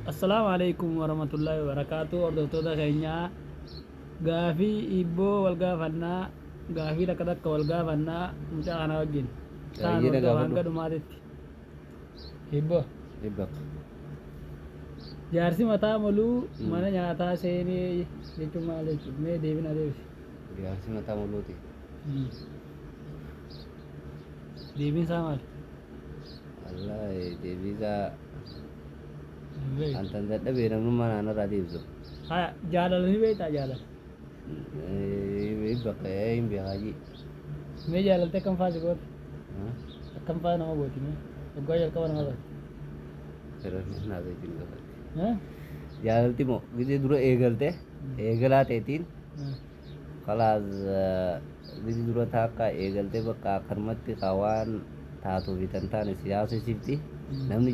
Assalamualaikum warahmatullahi wabarakatuh. Hordoftoota keenyaa gaafii ibboo wal gaafannaa gaafii takka takka wal gaafannaa mucaa kana wajjin taan Baay'ee hordofa gaafadhu. hanga dhumaatitti. Ibboo Dhibba. jaarsi mataa moluu mana nyaataa seenee jechuun maal jechuudha? Mee deebina deebisi. Jaarsi mataa muluuti. Deebiin isaa maal? Wallaahi deebisaa Hin beeku. antan dadhabee namnummaa naannarraa deebisu. Haya jaalala ni beektaa jaalala? Dhibba hin beekaaji. Mee jaalaltee akkam faasi goota? Akkam faa nama gooti mee? Waggaa jalqaba nama taate. Firoonis naa beekin gafate. Haa? Jaalalti moo gisee dura eegalte eegalaa ta'etiin kalaas gisee dura taakkaa eegaltee bakka akkanumatti waan taatuuf tan taane siyaasa sifti namni